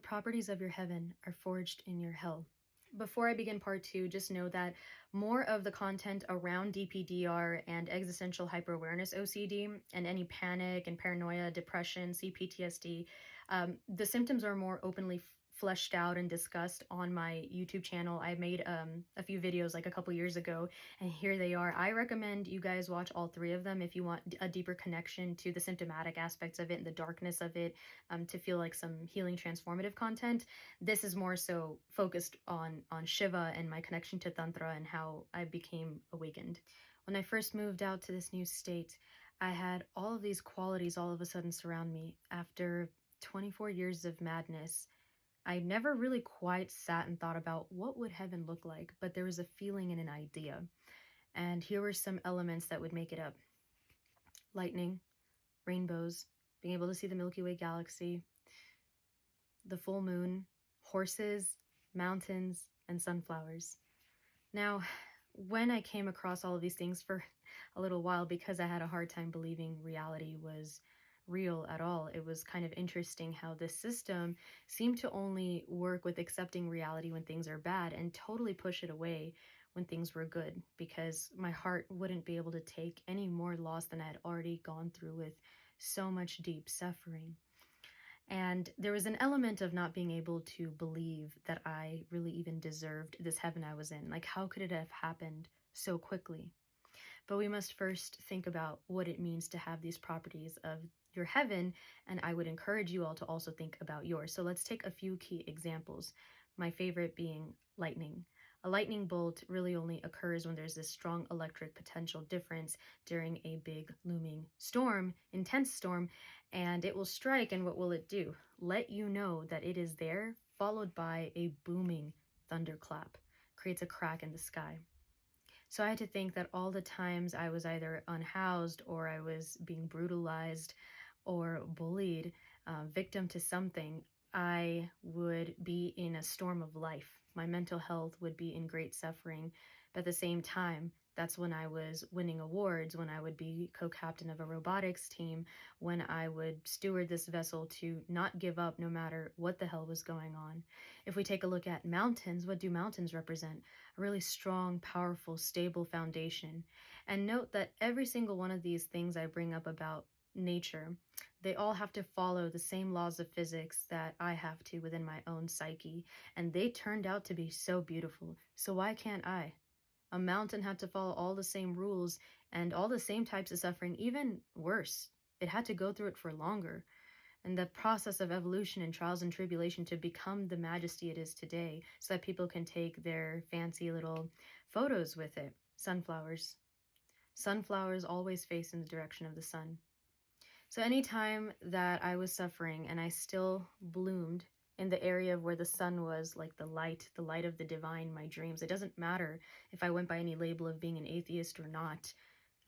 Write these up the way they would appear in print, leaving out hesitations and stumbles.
properties of your heaven are forged in your hell. Before I begin part 2, just know that more of the content around DPDR and existential hyperawareness OCD and any panic and paranoia, depression, CPTSD, the symptoms are more openly fleshed out and discussed on my YouTube channel. I made a few videos like a couple years ago, and here they are. I recommend you guys watch all 3 of them if you want a deeper connection to the symptomatic aspects of it and the darkness of it, to feel like some healing transformative content. This is more so focused on Shiva and my connection to Tantra and how I became awakened. When I first moved out to this new state, I had all of these qualities all of a sudden surround me. After 24 years of madness, I never really quite sat and thought about what would heaven look like, but there was a feeling and an idea. And here were some elements that would make it up. Lightning, rainbows, being able to see the Milky Way galaxy, the full moon, horses, mountains, and sunflowers. Now, when I came across all of these things for a little while, because I had a hard time believing reality was real at all, it was kind of interesting how this system seemed to only work with accepting reality when things are bad and totally push it away when things were good, because my heart wouldn't be able to take any more loss than I had already gone through with so much deep suffering. And there was an element of not being able to believe that I really even deserved this heaven I was in. Like, how could it have happened so quickly? But we must first think about what it means to have these properties of your heaven, and I would encourage you all to also think about yours. So let's take a few key examples. My favorite being lightning. A lightning bolt really only occurs when there's this strong electric potential difference during a big looming storm, intense storm, and it will strike, and what will it do? Let you know that it is there, followed by a booming thunderclap. Creates a crack in the sky. So I had to think that all the times I was either unhoused or I was being brutalized or bullied, victim to something, I would be in a storm of life. My mental health would be in great suffering. But at the same time, that's when I was winning awards, when I would be co-captain of a robotics team, when I would steward this vessel to not give up no matter what the hell was going on. If we take a look at mountains, what do mountains represent? A really strong, powerful, stable foundation. And note that every single one of these things I bring up about nature, they all have to follow the same laws of physics that I have to within my own psyche, and they turned out to be so beautiful. So why can't I? A mountain had to follow all the same rules and all the same types of suffering, even worse. It had to go through it for longer. And the process of evolution and trials and tribulation to become the majesty it is today, so that people can take their fancy little photos with it. Sunflowers. Sunflowers always face in the direction of the sun. So anytime that I was suffering and I still bloomed in the area of where the sun was, like the light of the divine, my dreams, it doesn't matter if I went by any label of being an atheist or not,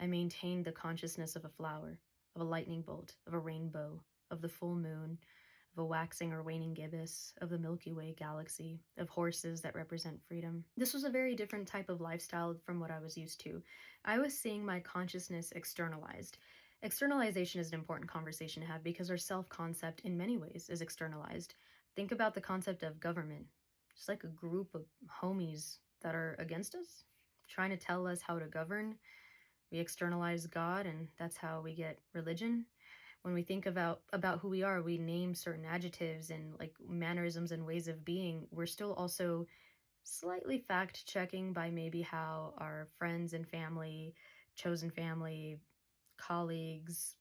I maintained the consciousness of a flower, of a lightning bolt, of a rainbow, of the full moon, of a waxing or waning gibbous, of the Milky Way galaxy, of horses that represent freedom. This was a very different type of lifestyle from what I was used to. I was seeing my consciousness externalized. Externalization is an important conversation to have because our self-concept in many ways is externalized. Think about the concept of government. Just like a group of homies that are against us, trying to tell us how to govern. We externalize God, and that's how we get religion. When we think about who we are, we name certain adjectives and like mannerisms and ways of being. We're still also slightly fact-checking by maybe how our friends and family, chosen family, colleagues,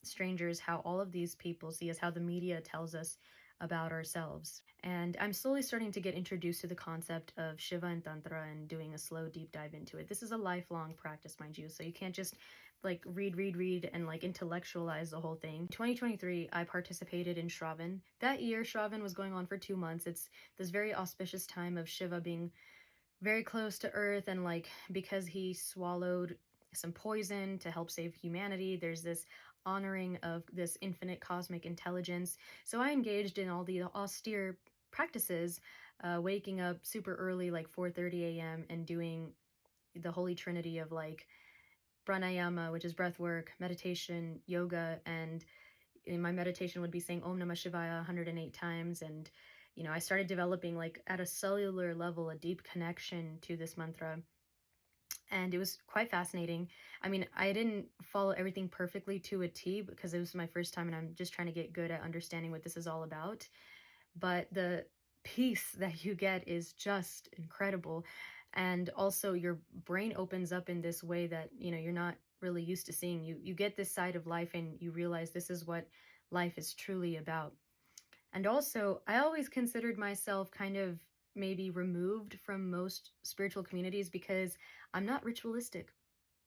strangers, how all of these people see us, how the media tells us about ourselves. And I'm slowly starting to get introduced to the concept of Shiva and Tantra and doing a slow deep dive into it. This is a lifelong practice, mind you, so you can't just like read and like intellectualize the whole thing. 2023, I participated in Shravan. That year, Shravan was going on for 2 months. It's this very auspicious time of Shiva being very close to Earth, and like because he swallowed some poison to help save humanity, there's this honoring of this infinite cosmic intelligence. So I engaged in all the austere practices, waking up super early, like 4:30 a.m. and doing the holy trinity of like pranayama, which is breath work, meditation, yoga, and in my meditation would be saying Om Namah Shivaya 108 times. And, I started developing, like, at a cellular level, a deep connection to this mantra. And it was quite fascinating. I mean, I didn't follow everything perfectly to a T because it was my first time and I'm just trying to get good at understanding what this is all about. But the peace that you get is just incredible. And also your brain opens up in this way that, you're not really used to seeing. You get this side of life and you realize this is what life is truly about. And also, I always considered myself kind of maybe removed from most spiritual communities because I'm not ritualistic.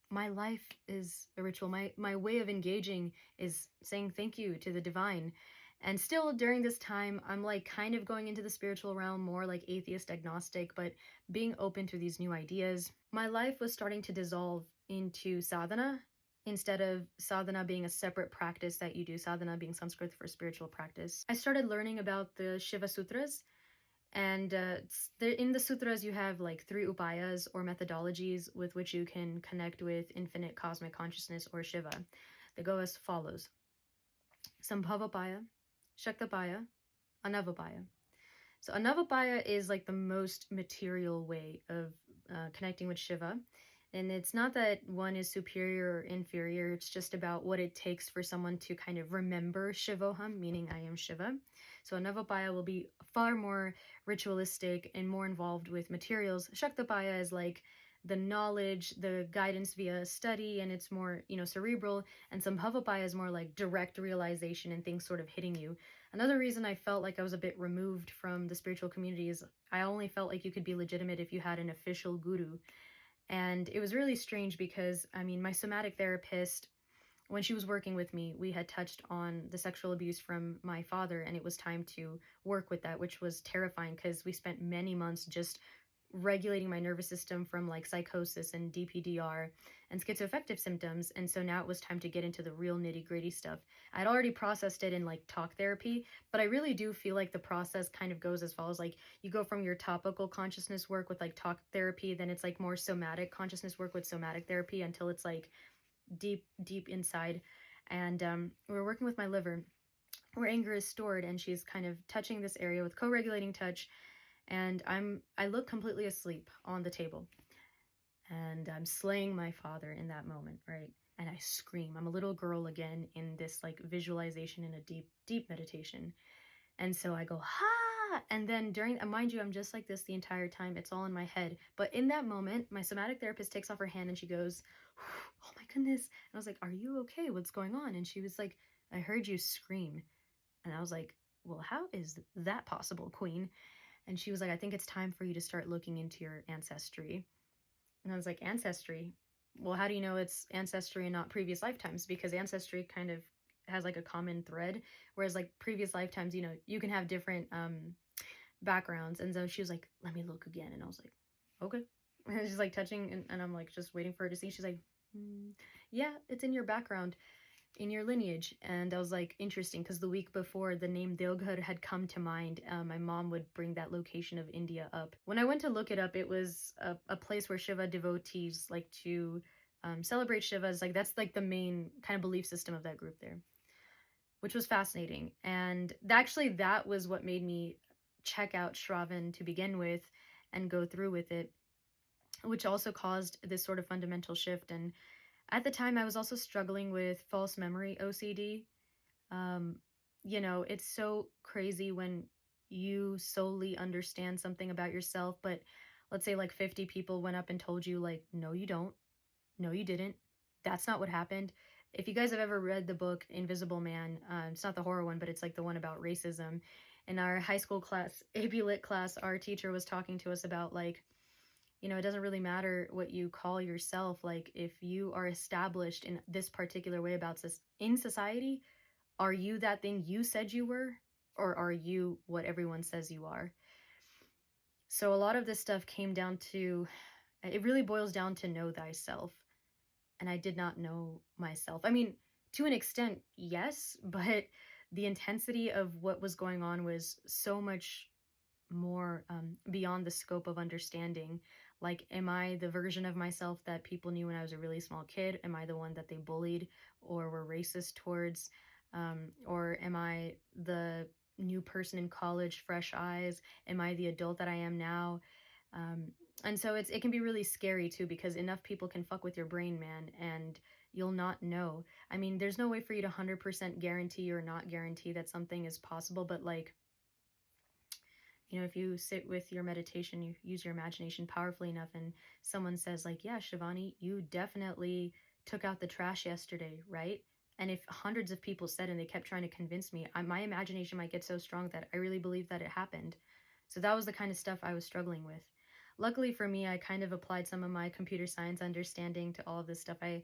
My life is a ritual. My way of engaging is saying thank you to the divine. And still during this time, I'm like kind of going into the spiritual realm, more like atheist agnostic, but being open to these new ideas. My life was starting to dissolve into sadhana instead of sadhana being a separate practice that you do, sadhana being Sanskrit for spiritual practice. I started learning about the Shiva Sutras, and in the sutras, you have like 3 upayas or methodologies with which you can connect with infinite cosmic consciousness or Shiva. They go as follows: Sambhavapaya, Shaktapaya, Anavapaya. So Anavapaya is like the most material way of connecting with Shiva. And it's not that one is superior or inferior, it's just about what it takes for someone to kind of remember Shivoham, meaning I am Shiva. So Anavapaya will be far more ritualistic and more involved with materials. Shaktapaya is like the knowledge, the guidance via study, and it's more, cerebral. And Sambhavapaya is more like direct realization and things sort of hitting you. Another reason I felt like I was a bit removed from the spiritual community is I only felt like you could be legitimate if you had an official guru. And it was really strange because, I mean, my somatic therapist, when she was working with me, we had touched on the sexual abuse from my father, and it was time to work with that, which was terrifying because we spent many months just regulating my nervous system from like psychosis and DPDR and schizoaffective symptoms. And so now it was time to get into the real nitty gritty stuff. I'd already processed it in like talk therapy, but I really do feel like the process kind of goes as follows. Like you go from your topical consciousness work with like talk therapy, then it's like more somatic consciousness work with somatic therapy until it's like deep, deep inside. And we're working with my liver where anger is stored, and she's kind of touching this area with co-regulating touch. And I look completely asleep on the table, and I'm slaying my father in that moment, right? And I scream. I'm a little girl again in this like visualization in a deep, deep meditation. And so I go, ha! And then mind you, I'm just like this the entire time. It's all in my head. But in that moment, my somatic therapist takes off her hand and she goes, oh my goodness. And I was like, are you okay? What's going on? And she was like, I heard you scream. And I was like, well, how is that possible, Queen? And she was like, I think it's time for you to start looking into your ancestry. And I was like, ancestry? Well, how do you know it's ancestry and not previous lifetimes? Because ancestry kind of has like a common thread, whereas like previous lifetimes, you can have different backgrounds. And so she was like, let me look again. And I was like, okay. And she's like touching, and I'm like just waiting for her to see. She's like, yeah, it's in your background, in your lineage. And I was like, interesting, because the week before the name Deoghar had come to mind, my mom would bring that location of India up. When I went to look it up, it was a place where Shiva devotees like to celebrate Shivas. Like that's like the main kind of belief system of that group there, which was fascinating. And actually that was what made me check out Shravan to begin with and go through with it, which also caused this sort of fundamental shift. And at the time, I was also struggling with false memory OCD. It's so crazy when you solely understand something about yourself, but let's say like 50 people went up and told you like, no, you don't. No, you didn't. That's not what happened. If you guys have ever read the book Invisible Man, it's not the horror one, but it's like the one about racism. In our high school class, AP Lit class, our teacher was talking to us about like, it doesn't really matter what you call yourself. Like, if you are established in this particular way about this in society, are you that thing you said you were, or are you what everyone says you are? So a lot of this stuff came down to, it really boils down to know thyself. And I did not know myself. I mean, to an extent, yes, but the intensity of what was going on was so much more beyond the scope of understanding. Like, am I the version of myself that people knew when I was a really small kid? Am I the one that they bullied or were racist towards? Or am I the new person in college, fresh eyes? Am I the adult that I am now? Um, and so it can be really scary too, because enough people can fuck with your brain, man, and you'll not know. I mean, there's no way for you to 100% guarantee or not guarantee that something is possible, but like, if you sit with your meditation, you use your imagination powerfully enough, and someone says, like, yeah, Shivani, you definitely took out the trash yesterday, right? And if hundreds of people said and they kept trying to convince me, my imagination might get so strong that I really believe that it happened. So that was the kind of stuff I was struggling with. Luckily for me, I kind of applied some of my computer science understanding to all of this stuff. If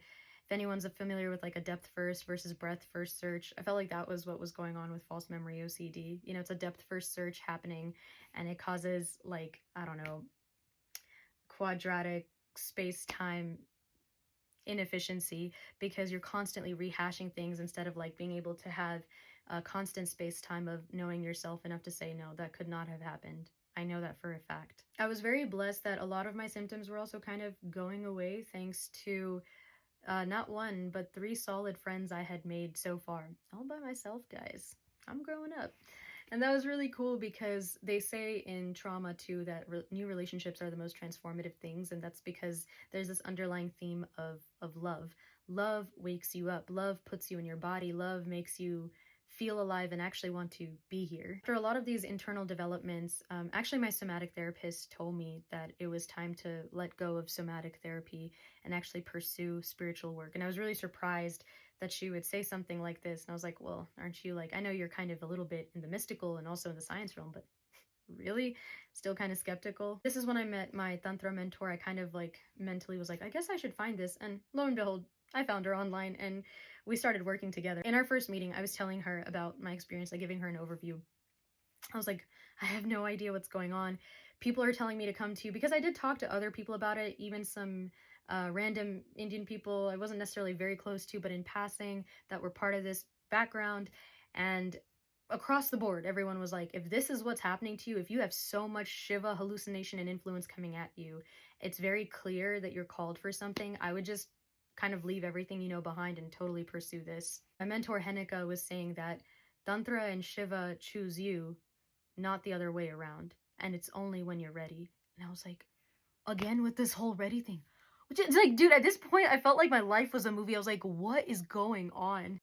anyone's familiar with like a depth first versus breadth first search, I felt like that was what was going on with false memory OCD. It's a depth first search happening, and it causes, like, I don't know, quadratic space-time inefficiency, because you're constantly rehashing things instead of like being able to have a constant space-time of knowing yourself enough to say, no, that could not have happened. I know that for a fact. I was very blessed that a lot of my symptoms were also kind of going away thanks to not one, but 3 solid friends I had made so far. All by myself, guys. I'm growing up. And that was really cool, because they say in trauma too that new relationships are the most transformative things, and that's because there's this underlying theme of love. Love wakes you up. Love puts you in your body. Love makes you feel alive and actually want to be here. After a lot of these internal developments, actually my somatic therapist told me that it was time to let go of somatic therapy and actually pursue spiritual work. And I was really surprised that she would say something like this. And I was like, well, aren't you, like, I know you're kind of a little bit in the mystical and also in the science realm, but really? Still kind of skeptical. This is when I met my Tantra mentor. I kind of like mentally was like, I guess I should find this. And lo and behold, I found her online and we started working together. In our first meeting, I was telling her about my experience, like giving her an overview. I was like, I have no idea what's going on. People are telling me to come to you, because I did talk to other people about it, even some random Indian people I wasn't necessarily very close to, but in passing, that were part of this background. And across the board, everyone was like, if this is what's happening to you, if you have so much Shiva hallucination and influence coming at you, it's very clear that you're called for something. I would just kind of leave everything you know behind and totally pursue this. My mentor Henika was saying that Tantra and Shiva choose you, not the other way around. And it's only when you're ready. And I was like, again with this whole ready thing. Which is like, dude, at this point, I felt like my life was a movie. I was like, what is going on?